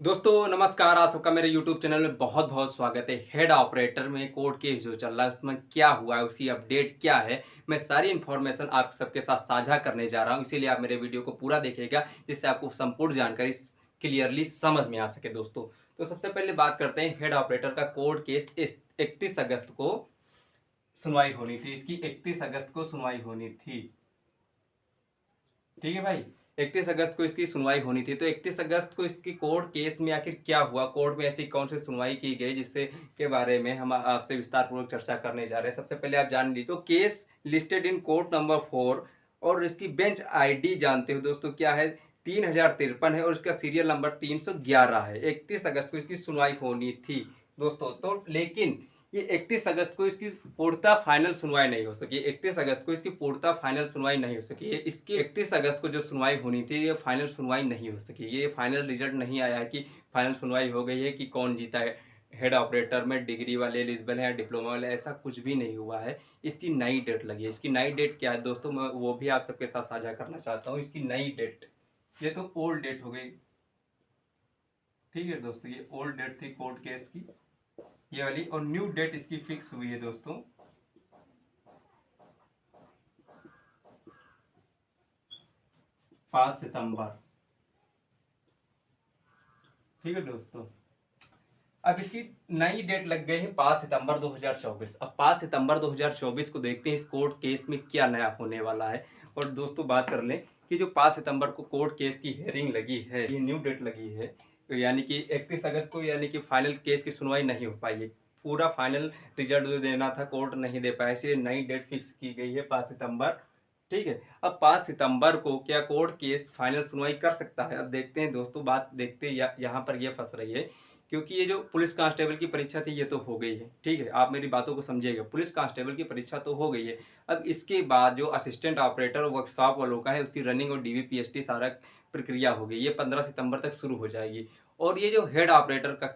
दोस्तों नमस्कार, आप सबका मेरे YouTube चैनल में बहुत बहुत स्वागत है। हेड ऑपरेटर में कोर्ट केस जो चल रहा है उसमें क्या हुआ है, उसकी अपडेट क्या है, मैं सारी इन्फॉर्मेशन आप सबके साथ साझा करने जा रहा हूं। इसीलिए आप मेरे वीडियो को पूरा देखिएगा जिससे आपको संपूर्ण जानकारी क्लियरली समझ में आ सके। दोस्तों तो सबसे पहले बात करते हैं हेड ऑपरेटर का कोर्ट केस। 31 अगस्त को सुनवाई होनी थी, इसकी 31 अगस्त को सुनवाई होनी थी। ठीक है भाई, 31 अगस्त को इसकी सुनवाई होनी थी। तो 31 अगस्त को इसकी कोर्ट केस में आखिर क्या हुआ, कोर्ट में ऐसी कौन सी सुनवाई की गई जिससे के बारे में हम आपसे विस्तार पूर्वक चर्चा करने जा रहे हैं। सबसे पहले आप जान लीजिए, तो case listed in court number 4 और इसकी बेंच आईडी जानते हो दोस्तों क्या है, 3053 है और इसका सीरियल नंबर 311 है। 31 अगस्त को इसकी सुनवाई होनी थी दोस्तों। तो लेकिन ये 31 अगस्त को इसकी पूर्णतः फाइनल सुनवाई नहीं हो सकी। 31 अगस्त को इसकी पूर्णतः फाइनल सुनवाई नहीं हो सकी। ये इसकी 31 अगस्त को जो सुनवाई होनी थी ये फाइनल सुनवाई नहीं हो सकी। ये फाइनल रिजल्ट नहीं आया है कि फाइनल सुनवाई हो गई है कि कौन जीता है, हेड ऑपरेटर में डिग्री वाले एलिजिबल है या डिप्लोमा वाले, ऐसा कुछ भी नहीं हुआ है। इसकी नई डेट लगी है। इसकी नई डेट क्या है दोस्तों, मैं वो भी आप सबके साथ साझा करना चाहता हूँ। इसकी नई डेट, ये तो ओल्ड डेट हो गई। ठीक है दोस्तों, ये ओल्ड डेट थी कोर्ट केस की ये वाली, और न्यू डेट इसकी फिक्स हुई है दोस्तों 5 सितंबर। ठीक है दोस्तों, अब इसकी नई डेट लग गई है 5 सितंबर 2024। अब 5 सितंबर 2024 को देखते हैं इस कोर्ट केस में क्या नया होने वाला है। और दोस्तों बात कर लें कि जो 5 सितंबर को कोर्ट केस की हेयरिंग लगी है, ये न्यू डेट लगी है, तो यानी कि 31 अगस्त को यानी कि फाइनल केस की सुनवाई नहीं हो पाई है। पूरा फाइनल रिजल्ट जो देना था कोर्ट नहीं दे पाया, इसलिए नई डेट फिक्स की गई है 5 सितंबर। ठीक है, अब 5 सितंबर को क्या कोर्ट केस फाइनल सुनवाई कर सकता है। अब देखते हैं दोस्तों, बात देखते हैं यहाँ पर ये फंस रही है, क्योंकि ये जो पुलिस कांस्टेबल की परीक्षा थी ये तो हो गई है। ठीक है, आप मेरी बातों को समझिएगा, पुलिस कांस्टेबल की परीक्षा तो हो गई है। अब इसके बाद जो असिस्टेंट ऑपरेटर वर्कशॉप वालों का है उसकी रनिंग और डीवीपीएसटी सारा प्रक्रिया हो गई, ये 15 सितंबर तक शुरू हो जाएगी। और ये जो हेड ऑपरेटर का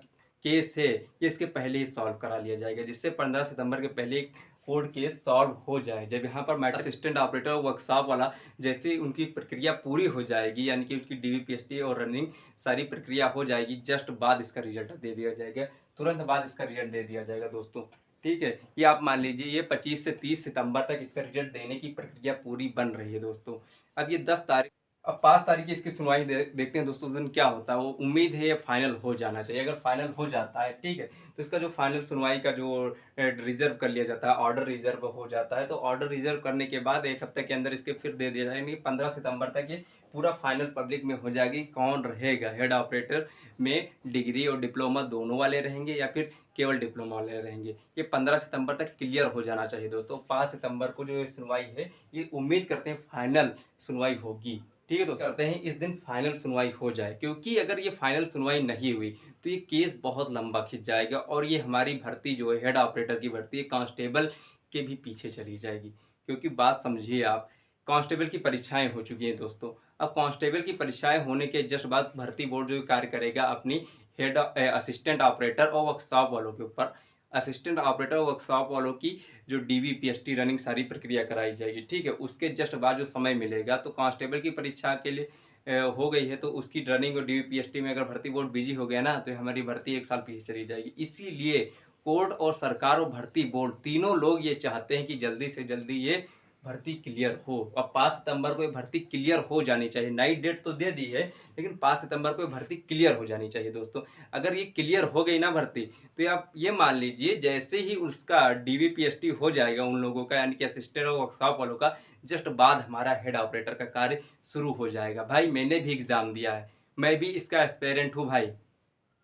केस है ये इसके पहले ही सॉल्व करा लिया जाएगा, जिससे 15 सितंबर के पहले कोर्ट केस सॉल्व हो जाए। जब यहाँ पर मैटर असिस्टेंट ऑपरेटर वर्कशॉप वाला जैसे उनकी प्रक्रिया पूरी हो जाएगी, यानी कि उसकी डीवीपीएसटी और रनिंग सारी प्रक्रिया हो जाएगी, जस्ट बाद इसका रिजल्ट दे दिया जाएगा, तुरंत बाद इसका रिजल्ट दे दिया जाएगा दोस्तों। ठीक है, ये आप मान लीजिए ये 25 से 30 सितंबर तक इसका रिजल्ट देने की प्रक्रिया पूरी बन रही है दोस्तों। अब ये 10 तारीख, अब 5 तारीख की इसकी सुनवाई देखते हैं दोस्तों, उस दिन क्या होता है। वो उम्मीद है ये फाइनल हो जाना चाहिए। अगर फाइनल हो जाता है ठीक है, तो इसका जो फाइनल सुनवाई का जो रिजर्व कर लिया जाता है, ऑर्डर रिजर्व हो जाता है, तो ऑर्डर रिजर्व करने के बाद 1 हफ्ते के अंदर इसके फिर दे दिया जाएगा, यानी 15 सितंबर तक ये पूरा फाइनल पब्लिक में हो जाएगी कौन रहेगा हेड ऑपरेटर में, डिग्री और डिप्लोमा दोनों वाले रहेंगे या फिर केवल डिप्लोमा वाले रहेंगे। ये 15 सितंबर तक क्लियर हो जाना चाहिए दोस्तों। 5 सितंबर को जो सुनवाई है ये उम्मीद करते हैं फाइनल सुनवाई होगी। ठीक है, तो करते हैं इस दिन फाइनल सुनवाई हो जाए, क्योंकि अगर ये फाइनल सुनवाई नहीं हुई तो ये केस बहुत लंबा खिंच जाएगा और ये हमारी भर्ती जो है हेड ऑपरेटर की भर्ती है कांस्टेबल के भी पीछे चली जाएगी। क्योंकि बात समझिए आप, कांस्टेबल की परीक्षाएं हो चुकी हैं दोस्तों। अब कांस्टेबल की परीक्षाएं होने के जस्ट बाद भर्ती बोर्ड जो कार्य करेगा अपनी हेड असिस्टेंट ऑपरेटर और वर्कशॉप वालों के ऊपर। असिस्टेंट ऑपरेटर वर्कशॉप वालों की जो डीवीपीएसटी रनिंग सारी प्रक्रिया कराई जाएगी। ठीक है, उसके जस्ट बाद जो समय मिलेगा, तो कांस्टेबल की परीक्षा के लिए हो गई है तो उसकी रनिंग और डीवीपीएसटी में अगर भर्ती बोर्ड बिजी हो गया ना, तो हमारी भर्ती 1 साल पीछे चली जाएगी। इसीलिए कोर्ट और सरकार और भर्ती बोर्ड तीनों लोग ये चाहते हैं कि जल्दी से जल्दी ये भर्ती क्लियर हो। अब 5 सितंबर को ये भर्ती क्लियर हो जानी चाहिए। नई डेट तो दे दी है, लेकिन 5 सितंबर को ये भर्ती क्लियर हो जानी चाहिए दोस्तों। अगर ये क्लियर हो गई ना भर्ती, तो आप ये मान लीजिए जैसे ही उसका डीवीपीएसटी हो जाएगा उन लोगों का, यानी कि असिस्टेंट और वर्कशॉप वालों का, जस्ट बाद हमारा हेड ऑपरेटर का कार्य शुरू हो जाएगा। भाई मैंने भी एग्जाम दिया है, मैं भी इसका एस्पेरेंट हूँ भाई।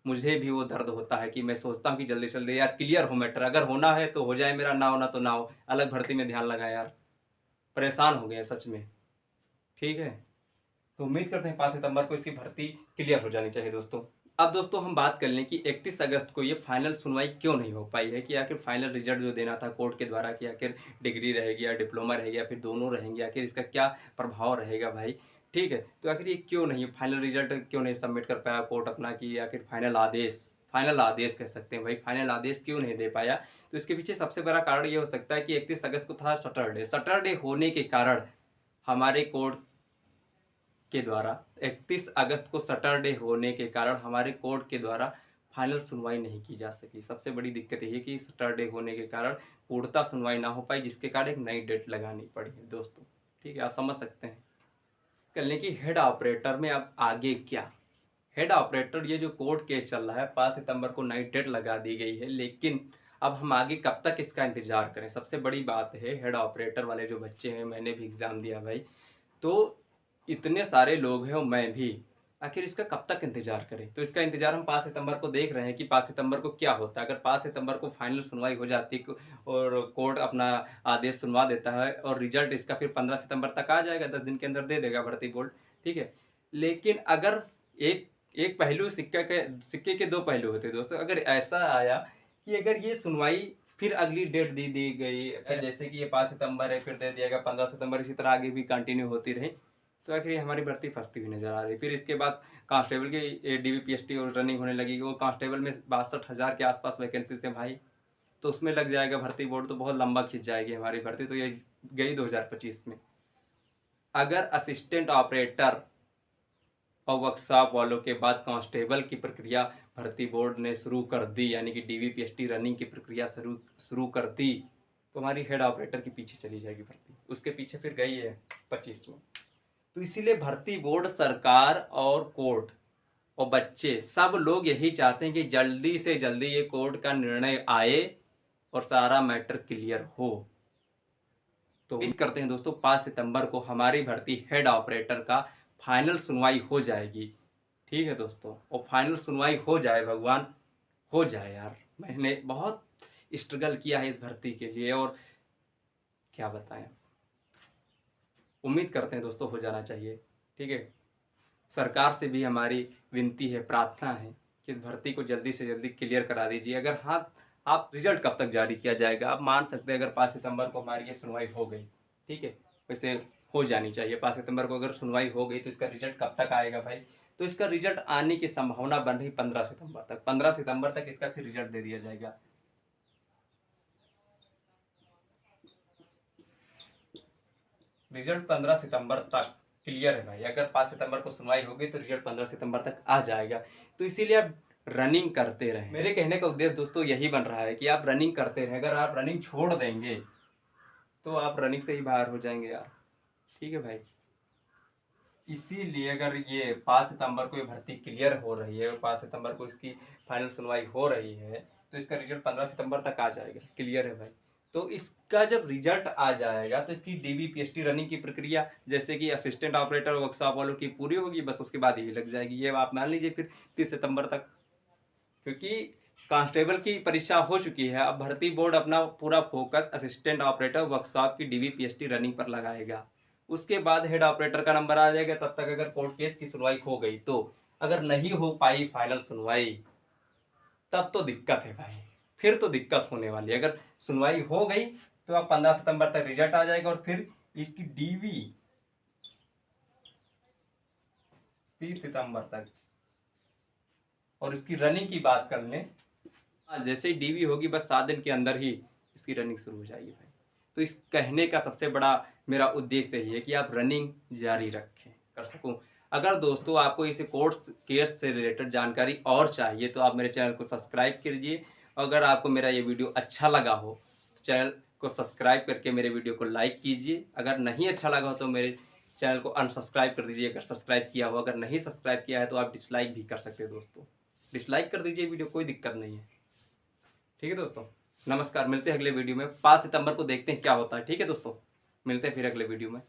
मुझे भी वो दर्द होता है कि मैं सोचता हूँ कि जल्दी से जल्दी यार क्लियर हो मैटर, अगर होना है तो हो जाए मेरा, ना होना तो ना हो, अलग भर्ती में ध्यान लगा यार, परेशान हो गए सच में। ठीक है, तो उम्मीद करते हैं 5 सितंबर को इसकी भर्ती क्लियर हो जानी चाहिए दोस्तों। अब दोस्तों हम बात कर लें कि 31 अगस्त को ये फाइनल सुनवाई क्यों नहीं हो पाई है, कि आखिर फाइनल रिजल्ट जो देना था कोर्ट के द्वारा, कि आखिर डिग्री रहेगी या डिप्लोमा रहेगी या फिर दोनों रहेंगे, आखिर इसका क्या प्रभाव रहेगा भाई। ठीक है, तो आखिर ये क्यों नहीं फाइनल रिजल्ट क्यों नहीं सबमिट कर पाया कोर्ट अपना, कि आखिर फाइनल आदेश कह सकते हैं भाई, फाइनल आदेश क्यों नहीं दे पाया। तो इसके पीछे सबसे बड़ा कारण ये हो सकता है कि 31 अगस्त को था सैटरडे होने के कारण हमारे कोर्ट के द्वारा 31 अगस्त को सैटरडे होने के कारण हमारे कोर्ट के द्वारा फाइनल सुनवाई नहीं की जा सकी। सबसे बड़ी दिक्कत यही है कि सैटरडे होने के कारण पूर्णतः सुनवाई ना हो पाई, जिसके कारण एक नई डेट लगानी पड़ी है दोस्तों। ठीक है, आप समझ सकते हैं। करने की हेड ऑपरेटर में अब आगे क्या, हेड ऑपरेटर ये जो कोर्ट केस चल रहा है 5 सितंबर को नई डेट लगा दी गई है, लेकिन अब हम आगे कब तक इसका इंतजार करें। सबसे बड़ी बात है हेड ऑपरेटर वाले जो बच्चे हैं, मैंने भी एग्ज़ाम दिया भाई, तो इतने सारे लोग हैं और मैं भी, आखिर इसका कब तक इंतजार करें। तो इसका इंतजार हम 5 सितंबर को देख रहे हैं कि 5 सितंबर को क्या होता है। अगर 5 सितंबर को फाइनल सुनवाई हो जाती और कोर्ट अपना आदेश सुनवा देता है और रिजल्ट इसका फिर 15 सितंबर तक आ जाएगा, 10 दिन के अंदर दे देगा भर्ती बोर्ड। ठीक है, लेकिन अगर एक एक पहलू सिक्के के दो पहलू होते हैं दोस्तों। अगर ऐसा आया कि अगर ये सुनवाई फिर अगली डेट दी गई, जैसे कि ये 5 सितंबर है, फिर दे दिया गया 15 सितंबर, इसी तरह आगे भी कंटिन्यू होती रही, तो आखिर ये हमारी भर्ती फंसती हुई नजर आ रही। फिर इसके बाद कांस्टेबल की DVPST और रनिंग होने लगेगी। वो कांस्टेबल में 62,000 के आसपास वैकेंसी है भाई, तो उसमें लग जाएगा भर्ती बोर्ड, तो बहुत लंबा खिंच जाएगी हमारी भर्ती, तो ये गई 2025 में। अगर असिस्टेंट ऑपरेटर और वर्कशॉप वालों के बाद कांस्टेबल की प्रक्रिया भर्ती बोर्ड ने शुरू कर दी, यानी कि DVPST रनिंग की प्रक्रिया शुरू कर दी, तो हमारी हेड ऑपरेटर के पीछे चली जाएगी भर्ती। उसके पीछे फिर गई है 25 में। तो इसीलिए भर्ती बोर्ड, सरकार और कोर्ट और बच्चे सब लोग यही चाहते हैं कि जल्दी से जल्दी ये कोर्ट का निर्णय आए और सारा मैटर क्लियर हो। तो उम्मीद करते हैं दोस्तों 5 सितंबर को हमारी भर्ती हेड ऑपरेटर का फाइनल सुनवाई हो जाएगी। ठीक है दोस्तों, और फाइनल सुनवाई हो जाए, भगवान हो जाए यार। मैंने बहुत स्ट्रगल किया है इस भर्ती के लिए और क्या बताएं। उम्मीद करते हैं दोस्तों हो जाना चाहिए। ठीक है, सरकार से भी हमारी विनती है, प्रार्थना है कि इस भर्ती को जल्दी से जल्दी क्लियर करा दीजिए। अगर हाँ, आप रिजल्ट कब तक जारी किया जाएगा, आप मान सकते हैं अगर 5 सितंबर को हमारी ये सुनवाई हो गई, ठीक है, वैसे हो जानी चाहिए 5 सितंबर को अगर सुनवाई हो गई, तो इसका रिजल्ट कब तक आएगा भाई। तो इसका रिजल्ट आने की संभावना बन रही 15 सितंबर तक। 15 सितंबर तक इसका फिर रिजल्ट दे दिया जाएगा। रिजल्ट 15 सितंबर तक क्लियर है भाई। अगर 5 सितंबर को सुनवाई होगी तो रिजल्ट 15 सितंबर तक आ जाएगा। तो इसीलिए आप रनिंग करते रहें। मेरे कहने का उद्देश्य दोस्तों यही बन रहा है कि आप रनिंग करते रहें। अगर आप रनिंग छोड़ देंगे तो आप रनिंग से ही बाहर हो जाएंगे यार। ठीक है भाई, इसीलिए अगर ये 5 सितंबर को ये भर्ती क्लियर हो रही है और 5 सितंबर को इसकी फाइनल सुनवाई हो रही है, तो इसका रिजल्ट 15 सितंबर तक आ जाएगा। क्लियर है भाई। तो इसका जब रिजल्ट आ जाएगा तो इसकी DVPST रनिंग की प्रक्रिया, जैसे कि असिस्टेंट ऑपरेटर वर्कशॉप वालों की पूरी होगी, बस उसके बाद यही लग जाएगी। ये आप मान लीजिए फिर 30 सितंबर तक, क्योंकि कांस्टेबल की परीक्षा हो चुकी है। अब भर्ती बोर्ड अपना पूरा फोकस असिस्टेंट ऑपरेटर वर्कशॉप की DVPST रनिंग पर लगाएगा। उसके बाद हेड ऑपरेटर का नंबर आ जाएगा। तब तक अगर कोर्ट केस की सुनवाई हो गई, तो अगर नहीं हो पाई फाइनल सुनवाई, तब तो दिक्कत है भाई, फिर तो दिक्कत होने वाली है। अगर सुनवाई हो गई तो अब 15 सितंबर तक रिजल्ट आ जाएगा और फिर इसकी DV 30 सितंबर तक। और इसकी रनिंग की बात कर लें, जैसे ही DV होगी बस 7 दिन के अंदर ही इसकी रनिंग शुरू हो जाएगी भाई। तो इस कहने का सबसे बड़ा मेरा उद्देश्य यही है कि आप रनिंग जारी रखें, कर सकूं। अगर दोस्तों आपको इस कोर्स केस से रिलेटेड जानकारी और चाहिए तो आप मेरे चैनल को सब्सक्राइब कीजिए। अगर आपको मेरा ये वीडियो अच्छा लगा हो तो चैनल को सब्सक्राइब करके मेरे वीडियो को लाइक कीजिए। अगर नहीं अच्छा लगा हो तो मेरे चैनल को अनसब्सक्राइब कर दीजिए अगर सब्सक्राइब किया हो। अगर नहीं सब्सक्राइब किया है तो आप डिसलाइक भी कर सकते हैं दोस्तों, डिसलाइक कर दीजिए वीडियो, कोई दिक्कत नहीं है। ठीक है दोस्तों, नमस्कार। मिलते हैं अगले वीडियो में। 5 सितंबर को देखते हैं क्या होता है। ठीक है दोस्तों, मिलते हैं फिर अगले वीडियो में।